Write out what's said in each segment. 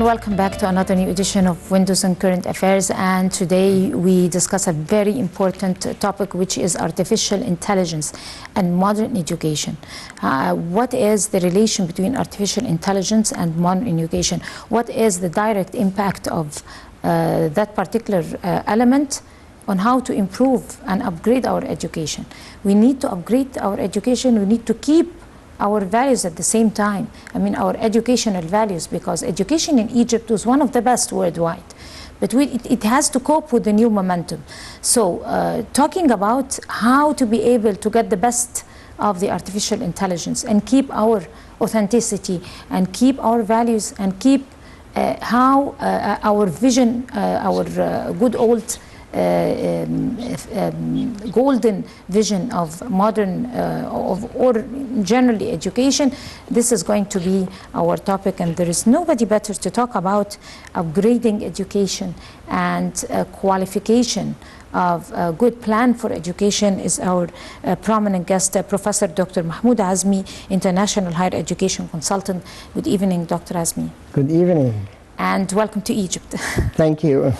and welcome back to another new edition of Windows and Current Affairs. And today we discuss a very important topic, which is artificial intelligence and modern education. What is the relation between artificial intelligence and modern education? What is the direct impact of that particular element on how to improve and upgrade our education? We need to upgrade our education. We need to keep our values at the same time. I mean, our educational values, because education in Egypt was one of the best worldwide. But it has to cope with the new momentum. So talking about how to be able to get the best of the artificial intelligence and keep our authenticity and keep our values and keep how our vision, our good old golden vision of modern or generally education. This is going to be our topic, and there is nobody better to talk about upgrading education and qualification of a good plan for education is our prominent guest, Professor Dr. Mahmoud Azmi, International Higher Education Consultant. Good evening, Dr. Azmi. Good evening. And welcome to Egypt. Thank you.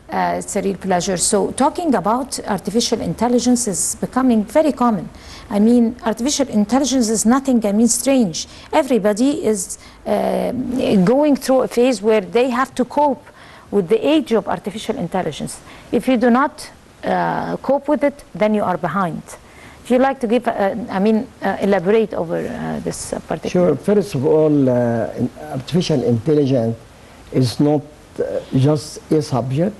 It's a real pleasure. So talking about artificial intelligence is becoming very common. I mean, artificial intelligence is nothing, strange. Everybody is going through a phase where they have to cope with the age of artificial intelligence. If you do not cope with it, then you are behind. If you'd like to give, elaborate over this particular. Sure. First of all, artificial intelligence is not just a subject.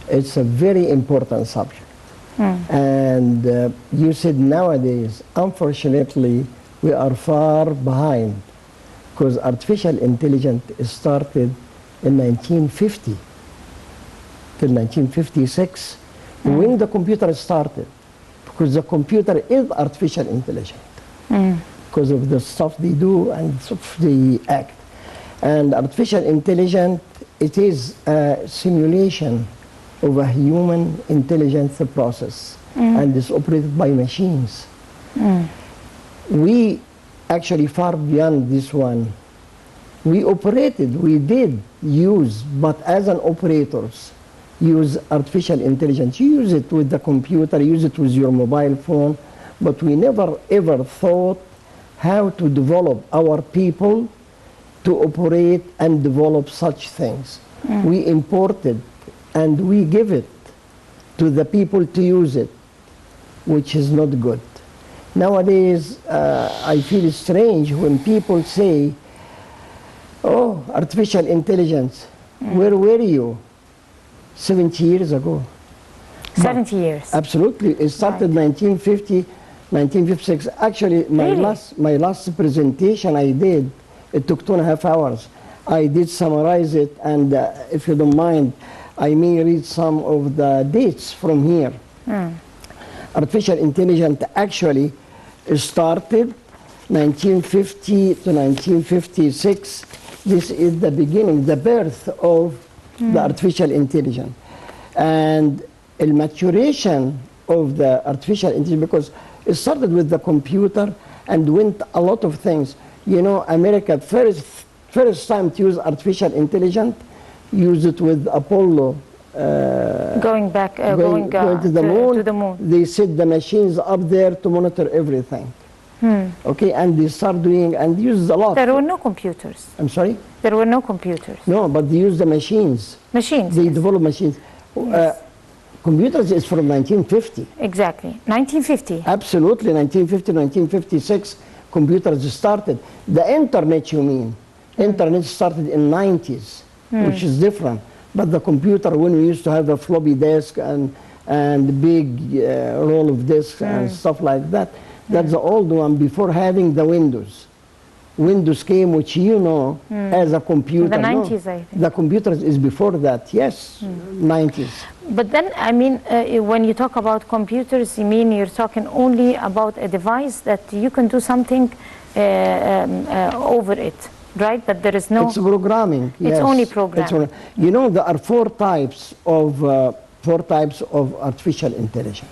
It's a very important subject. And you said nowadays, unfortunately, we are far behind, because artificial intelligence started in 1950 till 1956, when the computer started, because the computer is artificial intelligence because of the stuff they do and stuff they act. And artificial intelligence, it is a simulation of a human intelligence process, and is operated by machines. We actually far beyond this one. We did use, but as an operators, use artificial intelligence. You use it with the computer, use it with your mobile phone, but we never ever thought how to develop our people to operate and develop such things. We imported and we give it to the people to use it, which is not good. Nowadays, I feel strange when people say, oh, artificial intelligence, where were you 70 years ago? 70 years. Absolutely. It started 1950, 1956. Actually, my last presentation I did, it took 2.5 hours. I did summarize it, and if you don't mind, I may read some of the dates from here. Artificial intelligence actually started 1950 to 1956. This is the beginning, the birth of the artificial intelligence. And the maturation of the artificial intelligence, because it started with the computer and went a lot of things. You know, America first time to use artificial intelligence, used it with Apollo. Going to the moon. They set the machines up there to monitor everything. Okay, and they start doing and used a lot. There were no computers. I'm sorry? There were no computers. No, but they used the machines. Machines. They developed machines. Yes. Computers is from 1950. Exactly, 1950. Absolutely, 1950, 1956, computers started. The internet, you mean? Internet started in 90s, which is different. But the computer, when we used to have a floppy disk and big roll of disks and stuff like that, that's the old one before having the Windows. Windows came, which you know, as a computer. The 90s, I think. The computers is before that, yes, 90s. But then, I mean, when you talk about computers, you mean you're talking only about a device that you can do something over it, right? But there is no... It's programming, yes. It's only programming. You know, there are four types of artificial intelligence.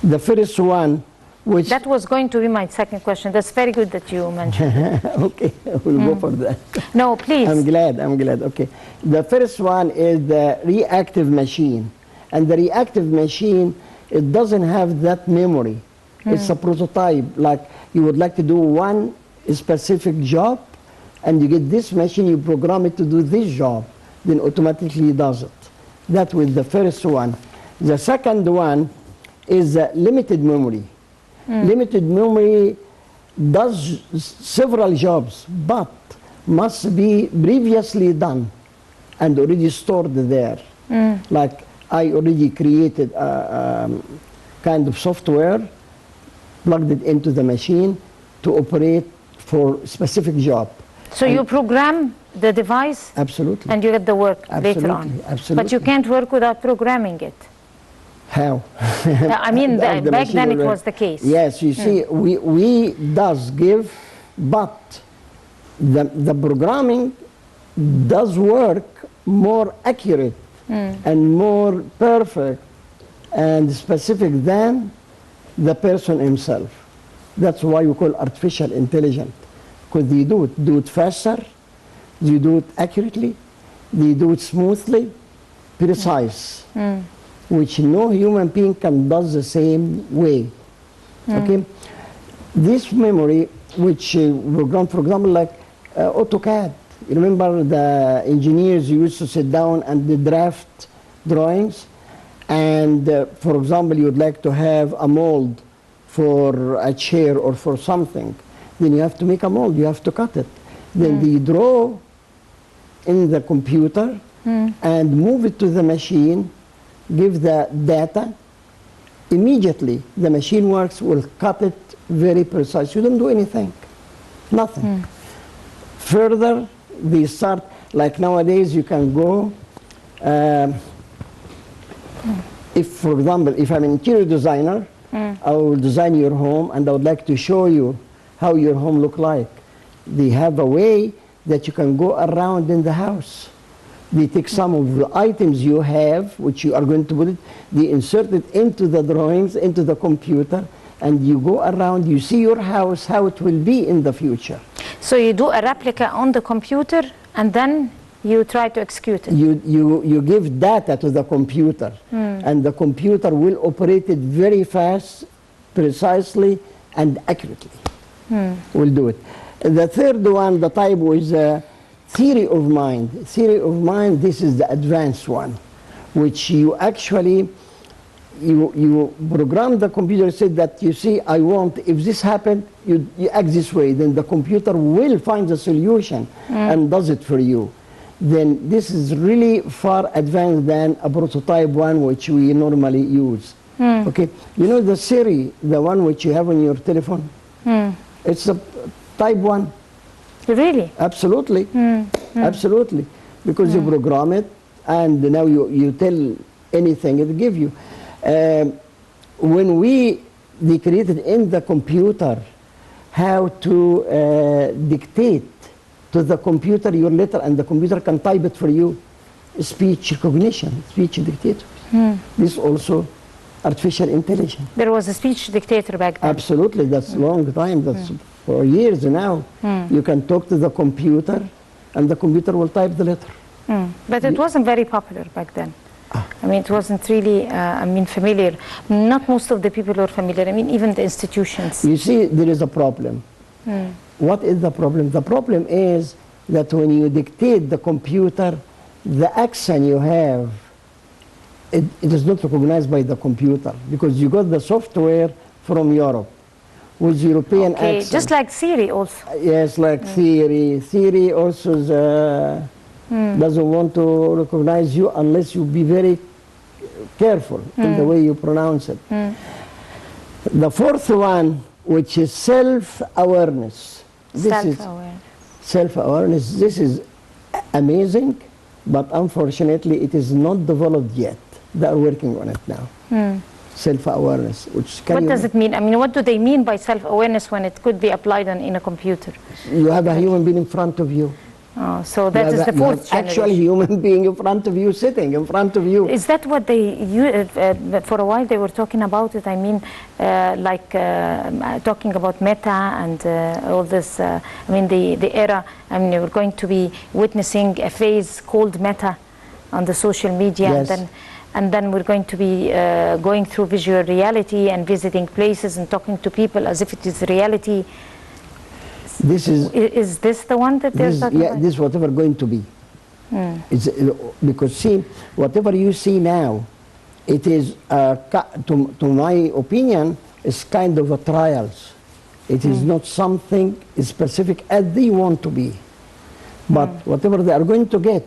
The first one, which That was going to be my second question. That's very good that you mentioned. okay, we'll go for that. No, please. I'm glad. Okay. The first one is the reactive machine. And the reactive machine, it doesn't have that memory. It's a prototype. Like you would like to do one specific job, and you get this machine, you program it to do this job, then automatically does it. That was the first one. The second one is limited memory. Limited memory does several jobs, but must be previously done and already stored there. Like I already created a kind of software, plugged it into the machine to operate for specific job. So you program the device? Absolutely. And you get the work later on? Absolutely. But you can't work without programming it? How? I mean, back then it was the case. Yes, you see, we does give, but the programming does work more accurate and more perfect and specific than the person himself. That's why we call artificial intelligence, because they do it faster, they do it accurately, they do it smoothly, precise, which no human being can do the same way. Okay, this memory, which program, for example, like AutoCAD. You remember the engineers used to sit down and they draft drawings, and for example, you would like to have a mold for a chair or for something, then you have to make a mold, you have to cut it. Then they draw in the computer and move it to the machine, give the data. Immediately, the machine works, will cut it very precise. You don't do anything, nothing. Further, they start, like nowadays you can go, if for example, if I'm an interior designer, I will design your home and I would like to show you how your home look like. They have a way that you can go around in the house. They take some of the items you have, which you are going to put it, they insert it into the drawings, into the computer, and you go around, you see your house, how it will be in the future. So you do a replica on the computer and then you try to execute it? You give data to the computer, and the computer will operate it very fast, precisely, and accurately. Will do it. The third one, the type was theory of mind. Theory of mind, this is the advanced one, which you actually, you program the computer, said that, you see, I want, if this happened, you act this way, then the computer will find the solution and does it for you. Then this is really far advanced than a prototype one which we normally use. Okay, you know the Siri, the one which you have on your telephone? It's a type 1. Really? Absolutely. Absolutely. Because you program it and now you tell anything it give you. When they created in the computer how to dictate to the computer your letter, and the computer can type it for you, speech recognition, speech dictator. This also artificial intelligence. There was a speech dictator back then? Absolutely, that's a long time, that's for years now. You can talk to the computer and the computer will type the letter. But it wasn't very popular back then. I mean, it wasn't really, familiar. Not most of the people were familiar. I mean, even the institutions. You see, there is a problem. What is the problem? The problem is that when you dictate the computer, the accent you have, it is not recognized by the computer because you got the software from Europe with European accent. Just like Siri also. Yes, like Siri. Siri also doesn't want to recognize you unless you be very careful in the way you pronounce it. The fourth one, which is self-awareness. Self-awareness. This is amazing, but unfortunately it is not developed yet. They are working on it now. Self-awareness. What does it mean? I mean, what do they mean by self-awareness when it could be applied in a computer? You have a human being in front of you. Oh, so that is the fourth generation. Actually, human being in front of you, sitting in front of you. Is that what for a while they were talking about it? I mean, talking about meta and all this. I mean, the era. I mean, we're going to be witnessing a phase called meta on the social media, Yes. and then we're going to be going through visual reality and visiting places and talking to people as if it is reality. Is this the one that they're talking about? Yeah, this is whatever going to be. It's, because see, whatever you see now, it is, to my opinion, is kind of a trials. It is not something specific as they want to be. But whatever they are going to get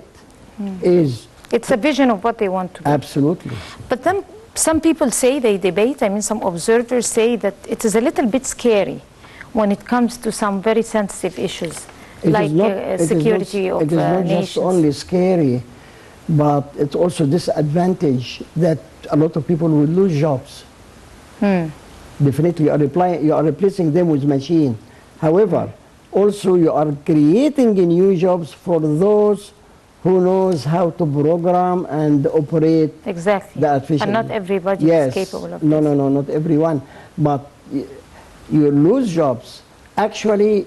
is... It's a vision of what they want to be. Absolutely. But then some people say, they debate, I mean some observers say that it is a little bit scary when it comes to some very sensitive issues, like security of nations. It is not just only scary, but it's also disadvantage that a lot of people will lose jobs. Definitely, you are replacing them with machine. However, also you are creating new jobs for those who knows how to program and operate the artificial. And not everybody is capable of this. No, not everyone. But you lose jobs. Actually,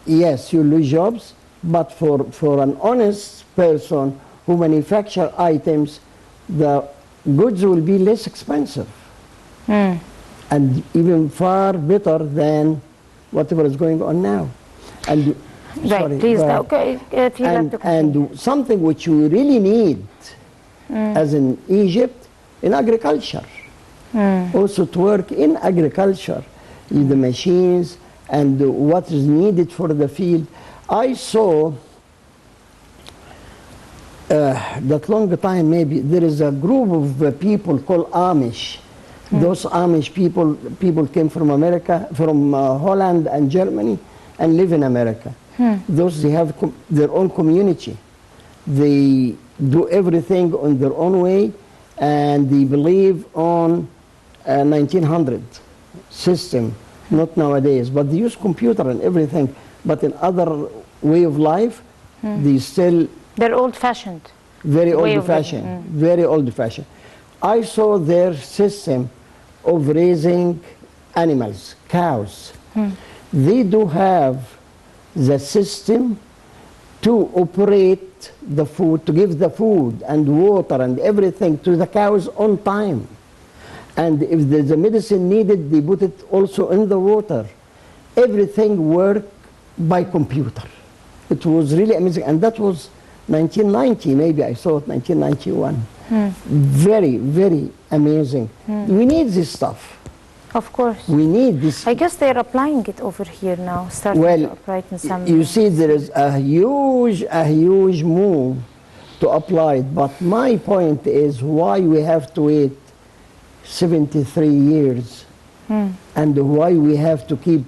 yes, you lose jobs, but for an honest person who manufacture items, the goods will be less expensive. And even far better than whatever is going on now. And right, please, okay, if you like to continue. And something which we really need, as in Egypt, in agriculture. Also to work in agriculture, the machines and what is needed for the field. I saw that long time, maybe, there is a group of people called Amish. Those Amish people came from America, from Holland and Germany, and live in America. Those, they have their own community. They do everything on their own way, and they believe on 1900 system, not nowadays, but they use computer and everything, but in other way of life, they still... They're old-fashioned. Very old-fashioned, very old-fashioned. I saw their system of raising animals, cows. They do have the system to operate the food, to give the food and water and everything to the cows on time. And if there's a medicine needed, they put it also in the water. Everything worked by computer. It was really amazing. And that was 1990, maybe I saw it, 1991. Very, very amazing. We need this stuff. Of course. We need this. I guess they're applying it over here now, starting to apply it in some... You see, there is a huge move to apply it. But my point is why we have to wait 73 years and why we have to keep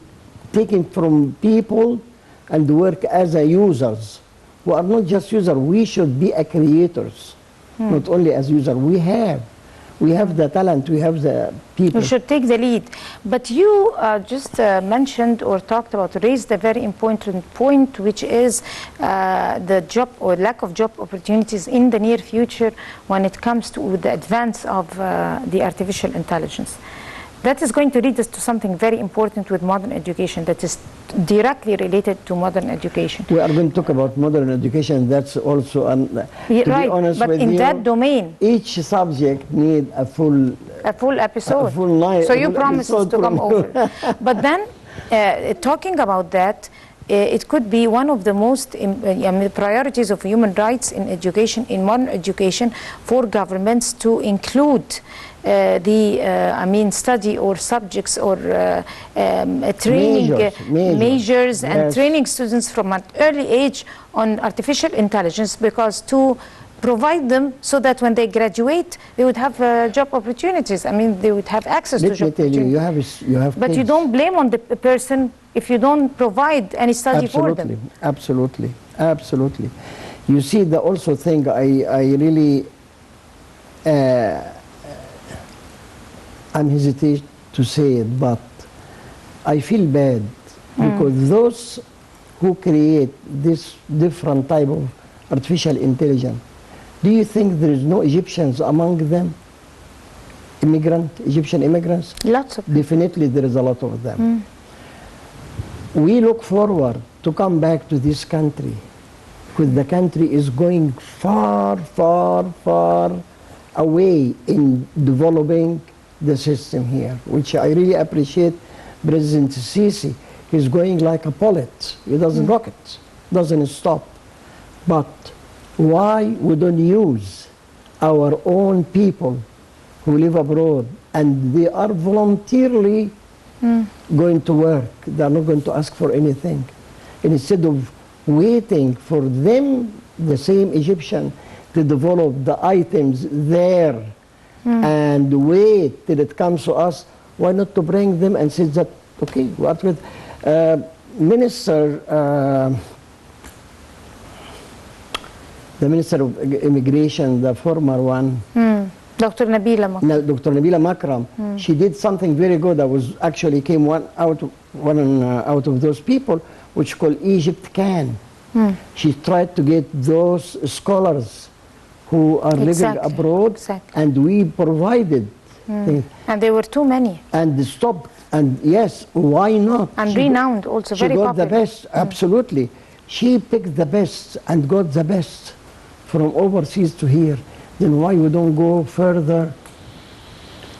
taking from people and work as a users. We are not just users, we should be a creators, not only as users. We have the talent, we have the people. We should take the lead. But you just mentioned or talked about, raised a very important point, which is the job or lack of job opportunities in the near future when it comes to the advance of the artificial intelligence. That is going to lead us to something very important with modern education that is directly related to modern education. We are going to talk about modern education. That's also, to be honest but with in you, that domain, each subject needs a full episode. A full night. So you promised us to come over. But then, talking about that, it could be one of the most priorities of human rights in education, in modern education, for governments to include study or subjects or training measures and training students from an early age on artificial intelligence, because to provide them so that when they graduate, they would have job opportunities. I mean, they would have access to job opportunities. You have but kids. you don't blame on the person if you don't provide any study for them. Absolutely. You see, the also thing I really I'm hesitant to say it, but I feel bad because those who create this different type of artificial intelligence, do you think there is no Egyptians among them? Egyptian immigrants? Lots of them. Definitely there is a lot of them. We look forward to come back to this country, because the country is going far, far, far away in developing the system here, which I really appreciate President Sisi. He's going like a bullet. He doesn't rocket, doesn't stop. But why we don't use our own people who live abroad and they are voluntarily going to work? They're not going to ask for anything. And instead of waiting for them, the same Egyptian, to develop the items there and wait till it comes to us, why not to bring them and say that, okay, what with the Minister of Immigration, the former one, Dr. Nabila Makram. no, Dr. Nabila Makram, she did something very good. I was actually came one out of those people, which called Egypt Can. She tried to get those scholars who are living abroad, and we provided things. And there were too many. And stopped. And yes, why not? And renowned also, very popular. She got the best, absolutely. She picked the best and got the best from overseas to here. Then why we don't go further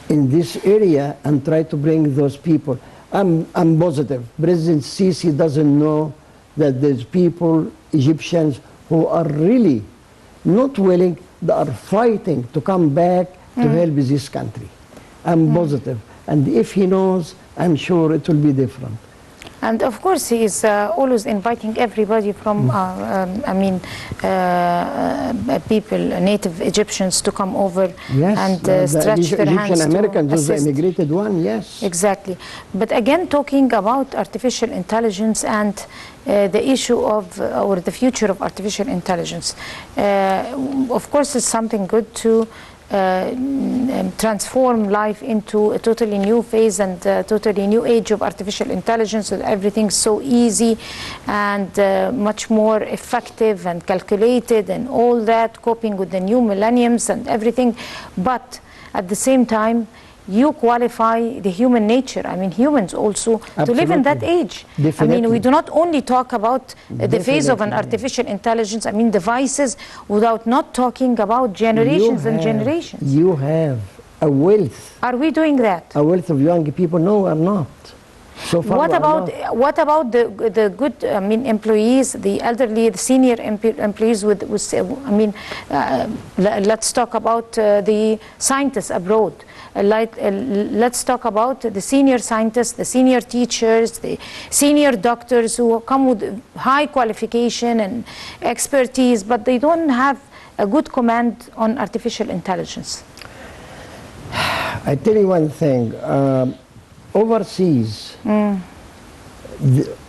in this area and try to bring those people? I'm positive. President Sisi doesn't know that there's people, Egyptians, who are really not willing, they are fighting to come back to help this country. I'm positive. And if he knows, I'm sure it will be different. And of course, he is always inviting everybody from, people, native Egyptians, to come over and stretch their hands Egyptian Americans, to those assist. immigrated one, yes. Exactly. But again, talking about artificial intelligence and the issue of, or the future of artificial intelligence, of course, it's something good to transform life into a totally new phase and a totally new age of artificial intelligence, with everything so easy and much more effective and calculated and all that, coping with the new millenniums and everything. But at the same time, you qualify the human nature. I mean, humans also, to live in that age. Definitely. I mean, we do not only talk about the phase of an artificial intelligence, I mean, devices, without not talking about generations and generations. You have a wealth. Are we doing that? A wealth of young people? No, we're not. So far, what about the good, I mean, employees, the elderly, the senior employees with I mean, let's talk about the scientists abroad. Let's talk about the senior scientists, the senior teachers, the senior doctors who come with high qualification and expertise, but they don't have a good command on artificial intelligence. I tell you one thing. Overseas,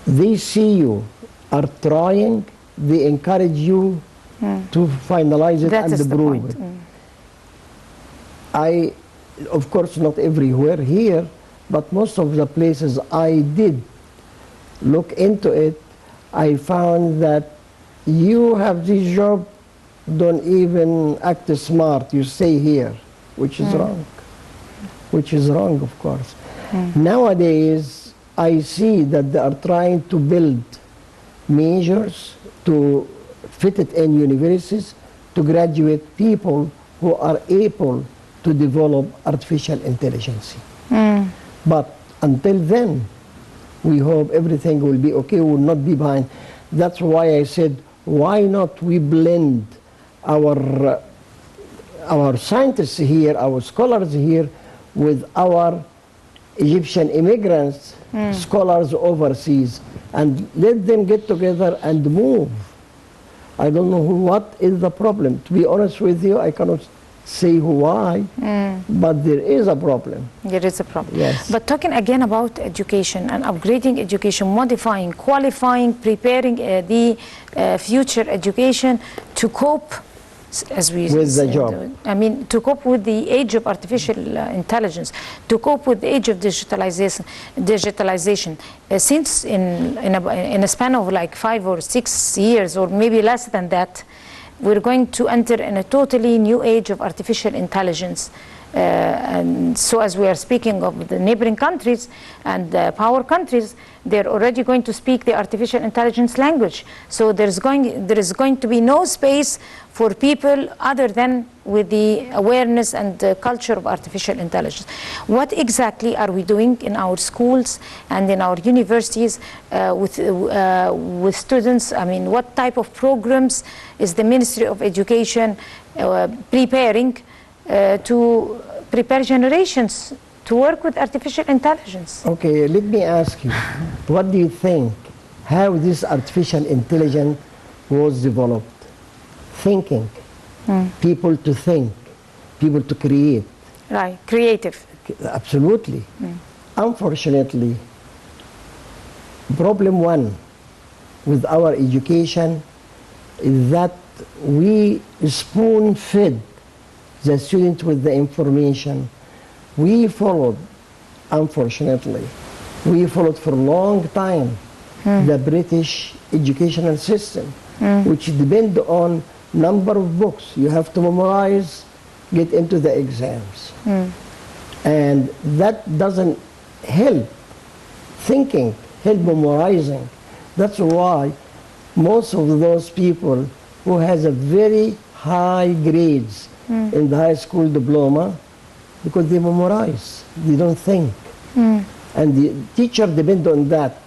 they see you are trying, they encourage you to finalize it and improve it. Of course, not everywhere here, but most of the places I did look into it, I found that you have this job, don't even act smart, you stay here, which is wrong. Which is wrong, of course. Nowadays, I see that they are trying to build measures to fit it in universities to graduate people who are able to develop artificial intelligence. But until then, we hope everything will be okay, we will not be behind. That's why I said, why not we blend our scientists here, our scholars here, with our Egyptian immigrants, scholars overseas, and let them get together and move. I don't know what is the problem. To be honest with you, I cannot say why, but there is a problem. There is a problem. Yes. But talking again about education and upgrading education, modifying, qualifying, preparing the future education to cope as we With the said. job. I mean, to cope with the age of artificial intelligence, to cope with the age of digitalization. Since in a span of like 5 or 6 years, or maybe less than that, we're going to enter in a totally new age of artificial intelligence. And so as we are speaking of the neighboring countries and the power countries, they're already going to speak the artificial intelligence language. So there is going to be no space for people other than with the awareness and the culture of artificial intelligence. What exactly are we doing in our schools and in our universities with students? I mean, what type of programs is the Ministry of Education preparing to prepare generations to work with artificial intelligence? Okay, let me ask you, what do you think, how this artificial intelligence was developed? Thinking, people to think, people to create. Right, creative. Absolutely. Unfortunately, problem one with our education is that we spoon-fed the student with the information. We followed, unfortunately, we followed for a long time the British educational system, which depend on number of books you have to memorize, get into the exams. And that doesn't help thinking, help memorizing. That's why most of those people who has a very high grades in the high school diploma, because they memorize, they don't think. And the teacher depend on that.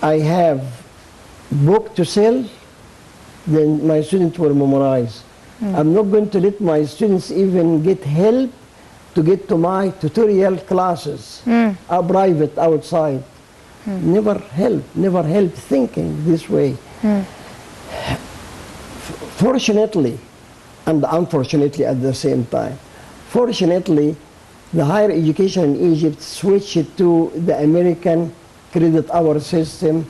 I have book to sell, then my students will memorize. I'm not going to let my students even get help to get to my tutorial classes, private, outside. Never help thinking this way. Fortunately, and unfortunately at the same time, fortunately, the higher education in Egypt switched to the American credit hour system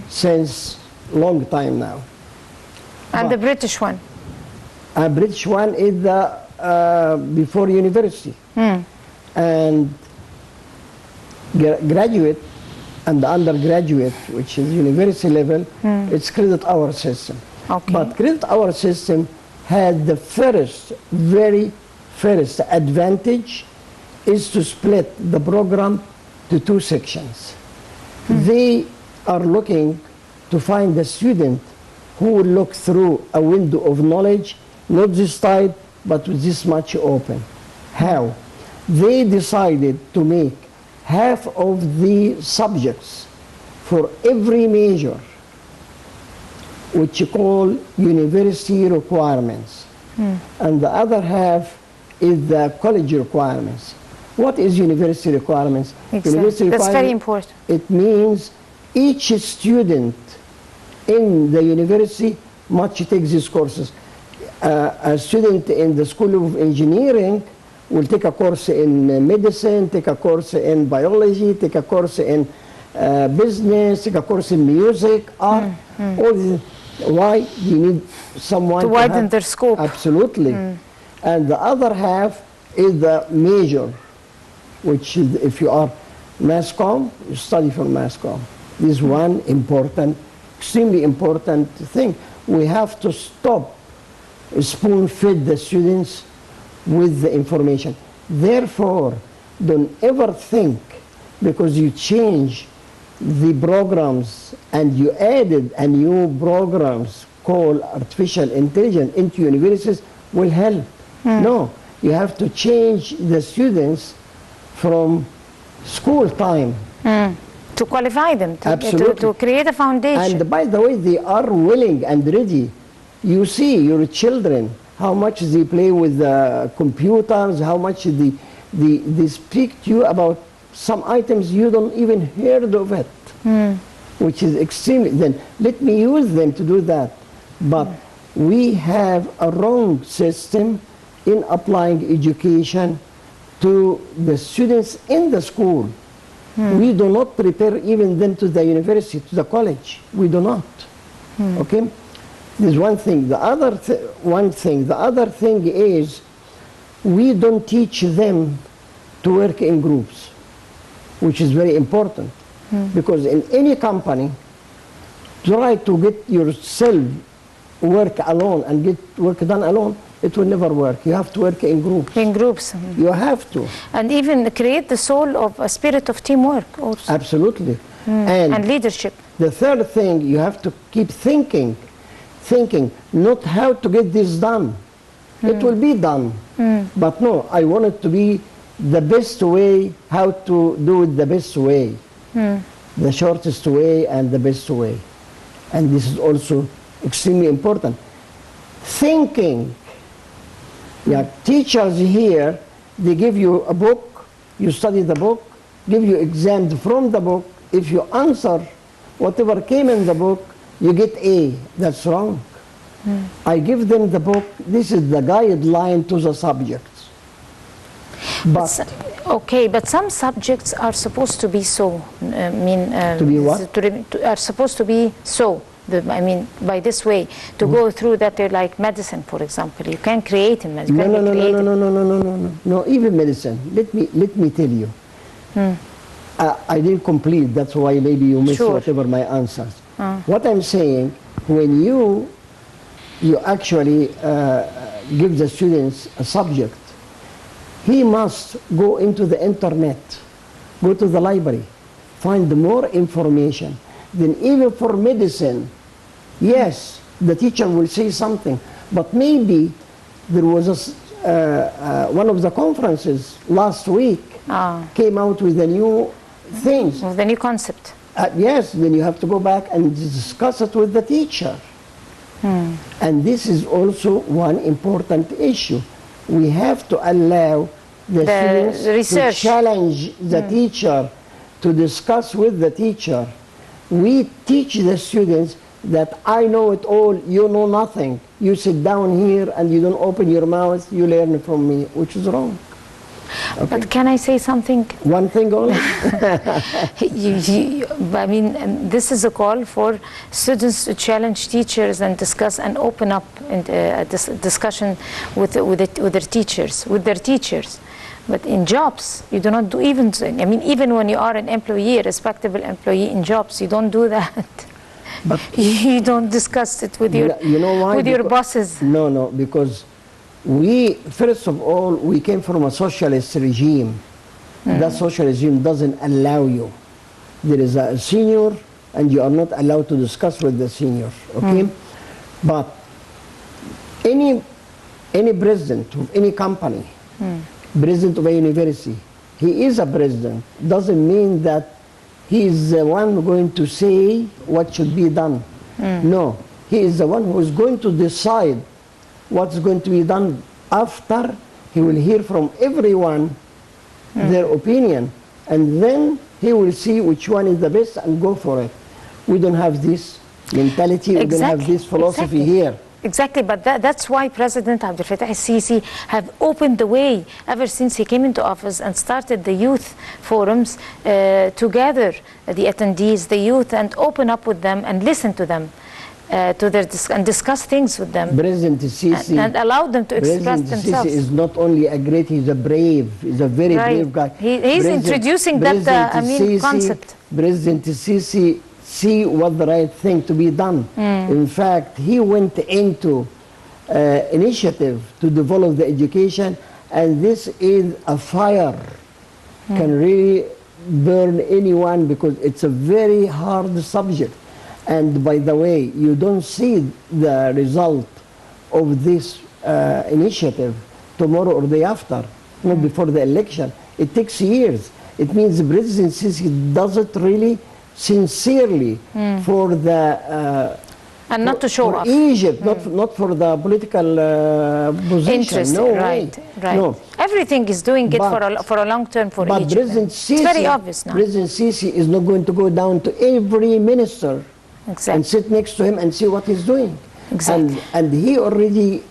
since long time now. And the British one? British one is the before university. And graduate and undergraduate, which is university level, it's credit hour system. Okay. But credit hour system had the very first advantage is to split the program to 2 sections. They are looking to find a student who will look through a window of knowledge, not this tight, but with this much open. How? They decided to make half of the subjects for every major, which you call university requirements, and the other half is the college requirements. What is university requirements? Exactly. University That's requirement, very important. It means each student in the university must take these courses. A student in the School of Engineering will take a course in medicine, take a course in biology, take a course in business, take a course in music, art, all these. Why? You need someone to widen their scope. Absolutely. And the other half is the major, which is if you are mass comm, you study for mass comm. This is one important, extremely important thing. We have to stop spoon-feed the students with the information. Therefore, don't ever think because you change the programs and you added a new programs called artificial intelligence into universities will help. No, you have to change the students from school time. To qualify them, to create a foundation. And by the way, they are willing and ready. You see your children, how much they play with the computers, how much they speak to you about some items you don't even heard of it, which is extremely, then let me use them to do that. But we have a wrong system in applying education to the students in the school. We do not prepare even them to the university, to the college. We do not. Okay? There's one thing. The other The other thing is we don't teach them to work in groups, which is very important. Because in any company, try to get yourself work alone and get work done alone, it will never work. You have to work in groups. In groups. You have to. And even create the soul of a spirit of teamwork also. Absolutely. And leadership. The third thing, you have to keep thinking, not how to get this done. It will be done. But no, I want it to be the best way, how to do it the best way. The shortest way and the best way. And this is also extremely important. Thinking. Yeah, teachers here, they give you a book, you study the book, give you exams from the book. If you answer whatever came in the book, you get A. That's wrong. I give them the book. This is the guideline to the subjects. But okay, but some subjects are supposed to be so. To be what? Are supposed to be so. By this way, to go through that, like medicine, for example. You can create in medicine. No, even medicine. Let me tell you. I didn't complete, that's why maybe you missed whatever my answers. What I'm saying, when you actually give the students a subject, he must go into the internet, go to the library, find more information. Then even for medicine, yes, the teacher will say something, but maybe there was one of the conferences last week came out with a new things. With the new concept. Yes, then you have to go back and discuss it with the teacher. And this is also one important issue. We have to allow the students to challenge the teacher, to discuss with the teacher. We teach the students that I know it all, you know nothing. You sit down here and you don't open your mouth, you learn from me, which is wrong. Okay. But can I say something? One thing only? This is a call for students to challenge teachers and discuss and open up a discussion with their teachers. But in jobs, you do not do even when you are an employee, a respectable employee in jobs, you don't do that. But you don't discuss it with your your bosses. No, because first of all, we came from a socialist regime. That socialist regime doesn't allow you. There is a senior, and you are not allowed to discuss with the senior. Okay, but any president of any company, president of a university, he is a president. Doesn't mean that he is the one going to say what should be done. No, he is the one who is going to decide what's going to be done after. He will hear from everyone their opinion, and then he will see which one is the best and go for it. We don't have this mentality, we don't have this philosophy here. Exactly, but that's why President Abdel Fattah al-Sisi have opened the way ever since he came into office and started the youth forums to gather the attendees, the youth, and open up with them and listen to them, and discuss things with them. President Sisi and allow them to express themselves. Sisi is not only a great, he's a brave, he's a very brave guy. He's introducing that concept. President Sisi see what the right thing to be done. In fact, he went into initiative to develop the education, and this is a fire, can really burn anyone because it's a very hard subject. And by the way, you don't see the result of this initiative tomorrow or the day after, not before the election. It takes years. It means the President Sisi does it really sincerely for the and not to show off. Egypt, not for the political position. Interest, no right. No. Everything is doing it for a long term for Egypt. President Sisi, it's very obvious now. President Sisi is not going to go down to every minister and sit next to him and see what he's doing. Exactly. And he already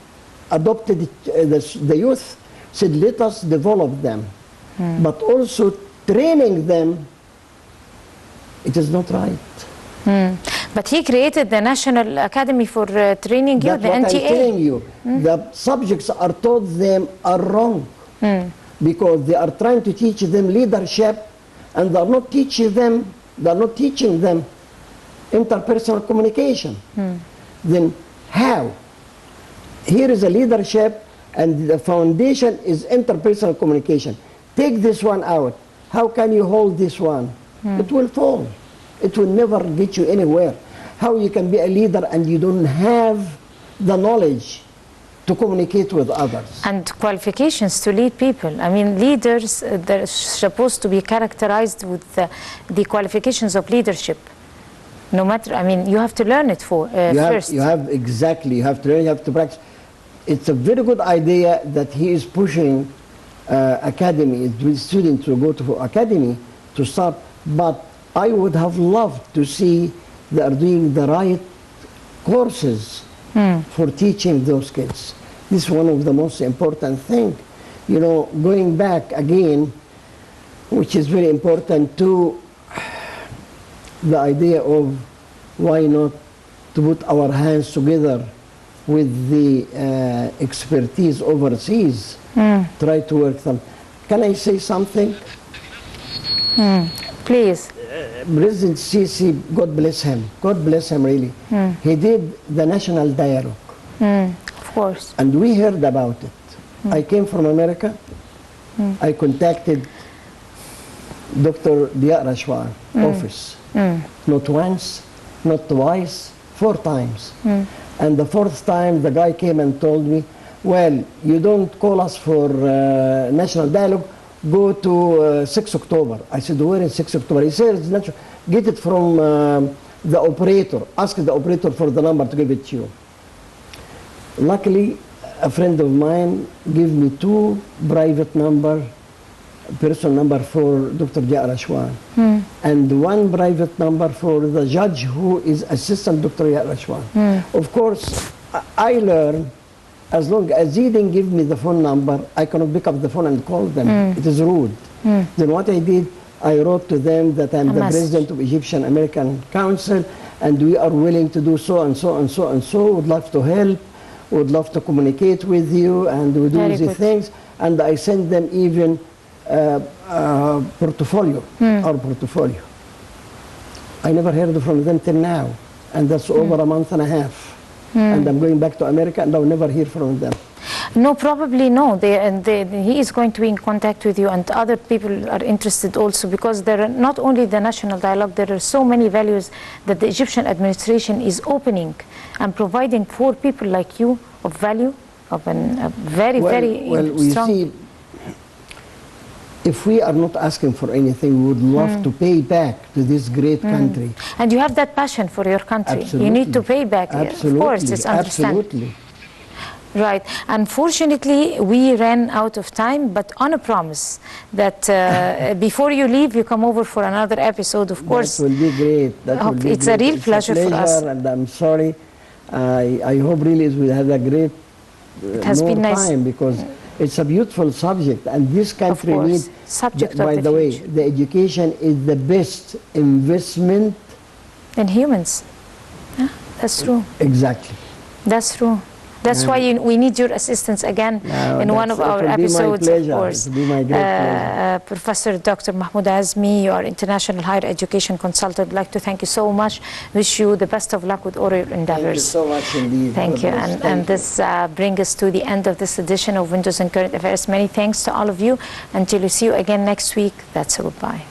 adopted the youth, said let us develop them, but also training them. It is not right. But he created the National Academy for Training You, That's the what NTA. I'm telling you. The subjects are taught them are wrong because they are trying to teach them leadership, and they're not teaching them interpersonal communication. Then how? Here is a leadership, and the foundation is interpersonal communication. Take this one out. How can you hold this one? It will fall. It will never get you anywhere. How you can be a leader and you don't have the knowledge to communicate with others. And qualifications to lead people. I mean, leaders, they're supposed to be characterized with the qualifications of leadership. No matter, I mean, you have to learn it first. You have to learn, you have to practice. It's a very good idea that he is pushing academy, students to go to academy to start, but I would have loved to see they are doing the right courses for teaching those kids. This is one of the most important things. You know, going back again, which is very important to the idea of why not to put our hands together with the expertise overseas, try to work them. Can I say something? Please. President Sisi, God bless him really. He did the national dialogue. Of course. And we heard about it. I came from America. I contacted Dr. Diya Rashwan office. Not once, not twice, 4 times. And the 4th time the guy came and told me, well, you don't call us for national dialogue, go to 6 October. I said, where is 6 October? He said, get it from the operator. Ask the operator for the number to give it to you. Luckily, a friend of mine gave me 2 private personal number for Dr. Diya Rashwan, and 1 private number for the judge who is assistant Dr. Diya Rashwan. Of course, I learned as long as he didn't give me the phone number, I cannot pick up the phone and call them. It is rude. Then what I did, I wrote to them that I'm the president of Egyptian American Council, and we are willing to do so and so and so and so. Would love to help, would love to communicate with you, and we do these things. And I sent them even portfolio, our portfolio. I never heard from them till now, and that's over a month and a half. And I'm going back to America, and I'll never hear from them. No, probably no. He is going to be in contact with you, and other people are interested also, because there are not only the national dialogue, there are so many values that the Egyptian administration is opening and providing for people like you of value, of a very, very strong... You see, if we are not asking for anything, we would love to pay back to this great country. And you have that passion for your country. Absolutely. You need to pay back. Absolutely. Of course, it's understandable. Absolutely. Right. Unfortunately, we ran out of time, but on a promise that before you leave, you come over for another episode, of course. That will be great. That will be it's great. a real pleasure for us. And I'm sorry. I hope really we had a great it has been nice time, because it's a beautiful subject, and this country needs, by the way, the education is the best investment in humans. Yeah, that's true. Exactly. That's true. That's why we need your assistance again in one of our episodes, of course. It will be my great pleasure. Professor Dr. Mahmoud Azmi, you are international higher education consultant. I'd like to thank you so much. Wish you the best of luck with all your endeavors. Thank you so much indeed. Thank you. And this brings us to the end of this edition of Windows and Current Affairs. Many thanks to all of you. Until we see you again next week, that's a goodbye.